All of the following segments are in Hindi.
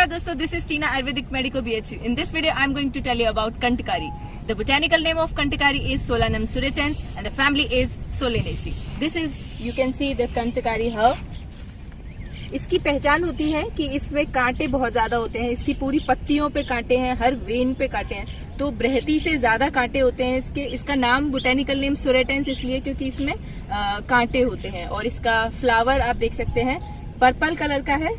Namaskar dosto, this is Tina Ayurvedic Medico BHU. In this video I am going to tell you about Kantakari. The botanical name of Kantakari is Solanum surritans and the family is Solanaceae. This is, you can see the Kantakari herb. इसकी पहचान होती है कि इसमें कांटे बहुत ज्यादा होते हैं, इसकी पूरी पत्तियों पे कांटे हैं, हर वेन पे कांटे हैं, तो बृहति से ज्यादा कांटे होते हैं इसके। इसका नाम बोटेनिकल नेम सुरेटेंस इसलिए क्योंकि इसमें कांटे होते हैं। और इसका फ्लावर आप देख सकते हैं पर्पल कलर का है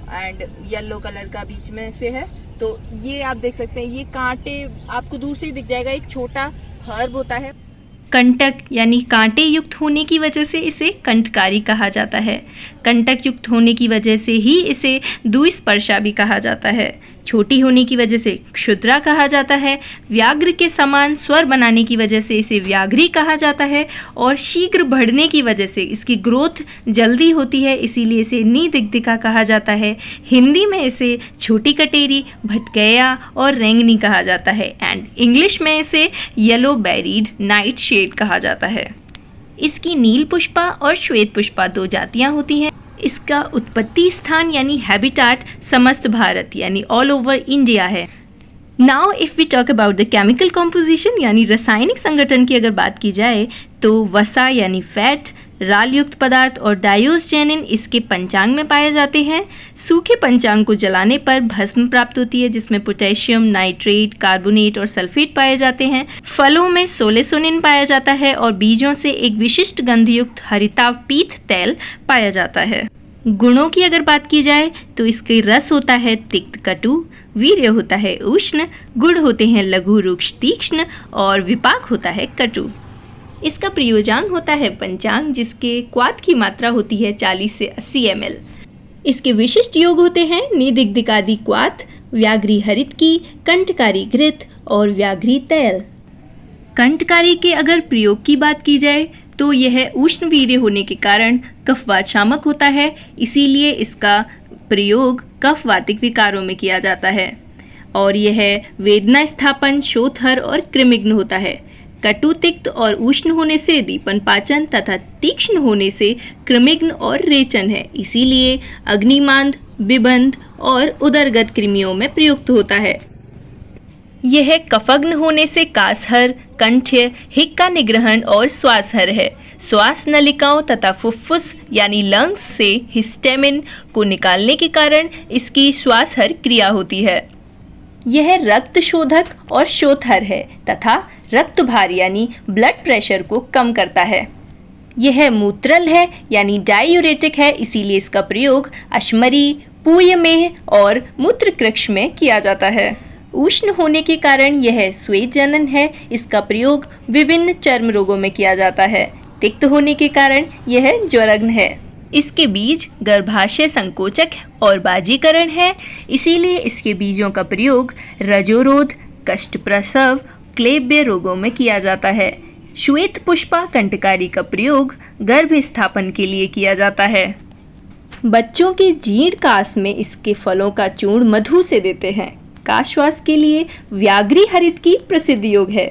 एंड येलो कलर का बीच में से है। तो ये आप देख सकते हैं, ये कांटे आपको दूर से ही दिख जाएगा, एक छोटा हर्ब होता है। कंटक यानी कांटे युक्त होने की वजह से इसे कंटकारी कहा जाता है। कंटक युक्त होने की वजह से ही इसे द्विस्पर्शा भी कहा जाता है। छोटी होने की वजह से क्षुद्रा कहा जाता है। व्याघ्र के समान स्वर बनाने की वजह से इसे व्याघ्री कहा जाता है। और शीघ्र बढ़ने की वजह से इसकी ग्रोथ जल्दी होती है, इसीलिए इसे निदिग्धिका कहा जाता है। हिंदी में इसे छोटी कटेरी, भटकैया और रेंगनी कहा जाता है एंड इंग्लिश में इसे येलो बेरीड नाइट शेड कहा जाता है। इसकी नील पुष्पा और श्वेत पुष्पा दो जातियां होती हैं। इसका उत्पत्ति स्थान यानी हैबिटाट समस्त भारत यानी ऑल ओवर इंडिया है। Now if we talk about the chemical composition यानी रासायनिक संगठन की अगर बात की जाए तो वसा यानी फैट, राल युक्त पदार्थ और डायोस्जेनिन इसके पंचांग में पाए जाते हैं। सूखे पंचांग को जलाने पर भस्म प्राप्त होती है जिसमें पोटेशियम, नाइट्रेट, कार्बोनेट और सल्फेट पाए जाते हैं। फलों में सोलेसोनिन पाया जाता है और बीजों से एक विशिष्ट गंधयुक्त हरितापीत तेल पाया जाता है। गुणों की अगर बात की जाए तो इसके रस होता है तिक्त कटु, वीर्य होता है उष्ण, गुण होते हैं लघु रुक्ष तीक्ष्ण और विपाक होता है कटु। इसका प्रयोजांग होता है पंचांग जिसके क्वाथ की मात्रा होती है 40 से 80 ml। इसके विशिष्ट योग होते हैं निदिग्धिकादि क्वाथ, व्याघ्री हरितकी, कंटकारी घृत और व्याघ्री तैल। कंटकारी के अगर प्रयोग की बात की जाए तो यह उष्ण वीर्य होने के कारण कफवात शामक होता है, इसीलिए इसका प्रयोग कफवातिक विकारों में किया जाता है। और यह वेदना स्थापन, शोथर और कृमिघ्न होता है। कटु, तिक्त और उष्ण होने से दीपन पाचन तथा तीक्ष्ण होने से कृमिघ्न और रेचन है, इसीलिए अग्निमांद, बिबंध और उदरगत कृमियों में प्रयुक्त होता है। यह कफग्न होने से कासहर, कंठ्य, हिक्का निग्रहण और श्वासहर है। श्वास नलिकाओं तथा फुफ्फुस यानी लंग्स से हिस्टेमिन को निकालने के कारण इसकी श्वासहर क्रिया होती है। यह रक्त शोधक और शोथहर है तथा रक्त भार यानी ब्लड प्रेशर को कम करता है। यह मूत्रल है यानी डायूरेटिक है, इसीलिए इसका प्रयोग अश्मरी, पूयमेह और मूत्रकृक्ष में किया जाता है। उष्ण होने के कारण यह स्वेदजनन है, इसका प्रयोग विभिन्न चर्म रोगों में किया जाता है। तिक्त होने के कारण यह ज्वरग्न है। इसके बीज गर्भाशय संकोचक और बाजीकरण है, इसीलिए इसके बीजों का प्रयोग रजोरोध, कष्ट प्रसव, क्लेब्य रोगों में किया जाता है। श्वेत पुष्पा कंटकारी का प्रयोग गर्भ स्थापन के लिए किया जाता है। बच्चों के जीर्ण कास में इसके फलों का चूर्ण मधु से देते हैं। काश्वास के लिए व्याघ्री हरित की प्रसिद्ध योग है।